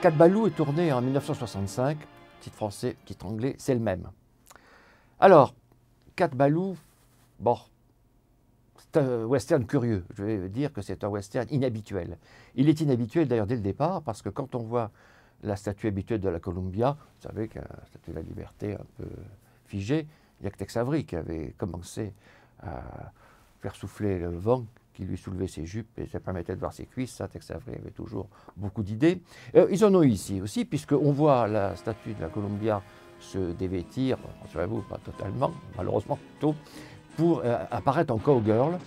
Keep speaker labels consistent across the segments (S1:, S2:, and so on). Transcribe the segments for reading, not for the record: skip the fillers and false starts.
S1: Cat Ballou est tourné en 1965, titre français, titre anglais, c'est le même. Alors, Cat Ballou, bon, c'est un western curieux. Je vais dire que c'est un western inhabituel. Il est inhabituel d'ailleurs dès le départ, parce que quand on voit la statue habituelle de la Columbia, vous savez que la statue de la liberté un peu figée, il n'y a que Tex Avery qui avait commencé à faire souffler le vent qui lui soulevait ses jupes et ça permettait de voir ses cuisses. Ça, Tex Avery avait toujours beaucoup d'idées. Ils en ont eu ici aussi, puisqu'on voit la statue de la Columbia se dévêtir, rassurez-vous, pas totalement, malheureusement plutôt, pour apparaître en cowgirl.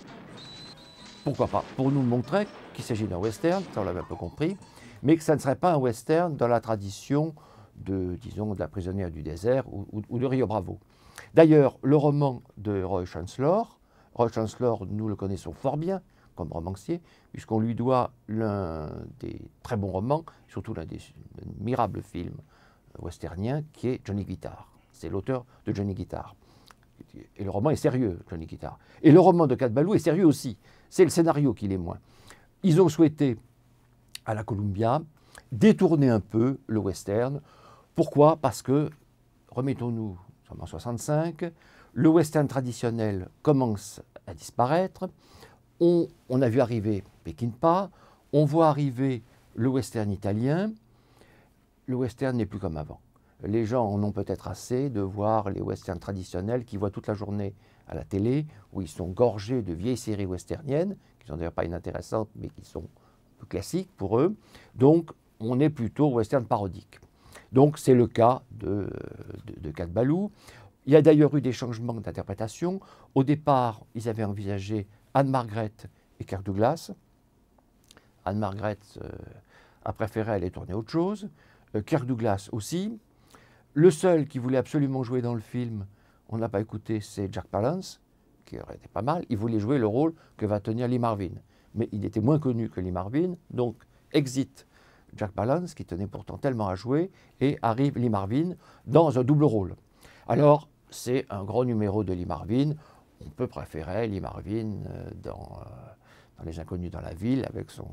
S1: Pourquoi pas? Pour nous montrer qu'il s'agit d'un western, ça on l'avait un peu compris, mais que ça ne serait pas un western dans la tradition de, disons, de la prisonnière du désert ou de Rio Bravo. D'ailleurs, le roman de Roy Chancellor, nous le connaissons fort bien comme romancier, puisqu'on lui doit l'un des très bons romans, surtout l'un des admirables films westerniens, qui est Johnny Guitar. C'est l'auteur de Johnny Guitar. Et le roman est sérieux, Johnny Guitar. Et le roman de Cat Ballou est sérieux aussi. C'est le scénario qui l'est moins. Ils ont souhaité, à la Columbia, détourner un peu le western. Pourquoi? Parce que, remettons-nous en 1965, le western traditionnel commence à disparaître. On a vu arriver Peckinpah, on voit arriver le western italien. Le western n'est plus comme avant. Les gens en ont peut-être assez de voir les westerns traditionnels qu'ils voient toute la journée à la télé, où ils sont gorgés de vieilles séries westerniennes, qui ne sont d'ailleurs pas inintéressantes, mais qui sont un peu classiques pour eux. Donc, on est plutôt western parodique. Donc, c'est le cas de Cat Ballou. Il y a d'ailleurs eu des changements d'interprétation. Au départ, ils avaient envisagé Anne-Margaret et Kirk Douglas. Anne-Margaret a préféré aller tourner autre chose. Kirk Douglas aussi. Le seul qui voulait absolument jouer dans le film, on n'a pas écouté, c'est Jack Palance, qui aurait été pas mal. Il voulait jouer le rôle que va tenir Lee Marvin. Mais il était moins connu que Lee Marvin, donc exit Jack Palance, qui tenait pourtant tellement à jouer, et arrive Lee Marvin dans un double rôle. Alors, c'est un gros numéro de Lee Marvin. On peut préférer Lee Marvin dans Les Inconnus dans la ville, avec son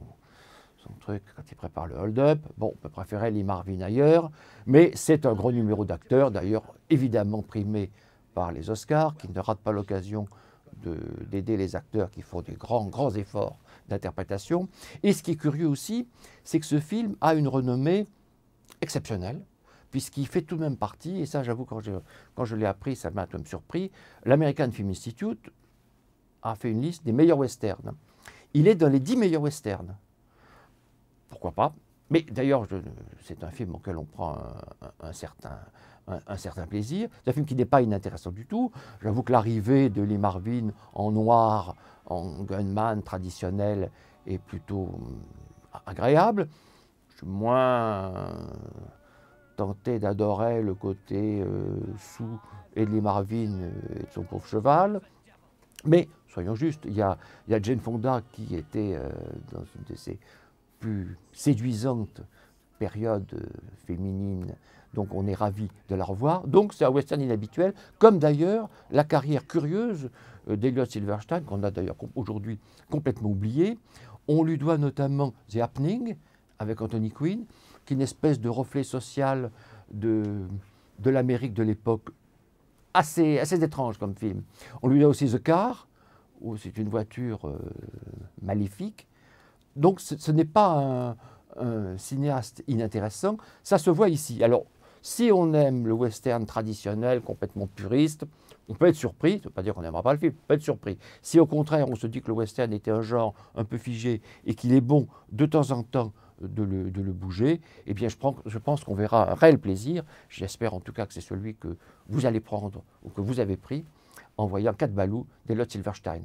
S1: truc quand il prépare le hold-up. Bon, on peut préférer Lee Marvin ailleurs, mais c'est un gros numéro d'acteur, d'ailleurs évidemment primé par les Oscars, qui ne ratent pas l'occasion d'aider les acteurs qui font des grands efforts d'interprétation. Et ce qui est curieux aussi, c'est que ce film a une renommée exceptionnelle, puisqu'il fait tout de même partie, et ça j'avoue quand je l'ai appris, ça m'a tout de même surpris, l'American Film Institute a fait une liste des meilleurs westerns. Il est dans les 10 meilleurs westerns. Pourquoi pas? Mais d'ailleurs, c'est un film auquel on prend un certain plaisir. C'est un film qui n'est pas inintéressant du tout. J'avoue que l'arrivée de Lee Marvin en noir, en gunman traditionnel, est plutôt agréable. Je suis moins tenté d'adorer le côté sous et de Lee Marvin et de son pauvre cheval. Mais, soyons justes, il y a Jane Fonda qui était dans une de ses plus séduisante période féminine, donc on est ravi de la revoir. Donc c'est un western inhabituel, comme d'ailleurs la carrière curieuse d'Elliot Silverstein, qu'on a d'ailleurs aujourd'hui complètement oublié. On lui doit notamment The Happening, avec Anthony Quinn, qui est une espèce de reflet social de l'Amérique de l'époque, assez étrange comme film. On lui doit aussi The Car, où c'est une voiture maléfique. Donc ce n'est pas un cinéaste inintéressant, ça se voit ici. Alors, si on aime le western traditionnel, complètement puriste, on peut être surpris, ça ne veut pas dire qu'on n'aimera pas le film, on peut être surpris. Si au contraire on se dit que le western était un genre un peu figé et qu'il est bon de temps en temps de le bouger, eh bien je pense qu'on verra un réel plaisir. J'espère en tout cas que c'est celui que vous allez prendre ou que vous avez pris en voyant Cat Ballou d'Elliot Silverstein.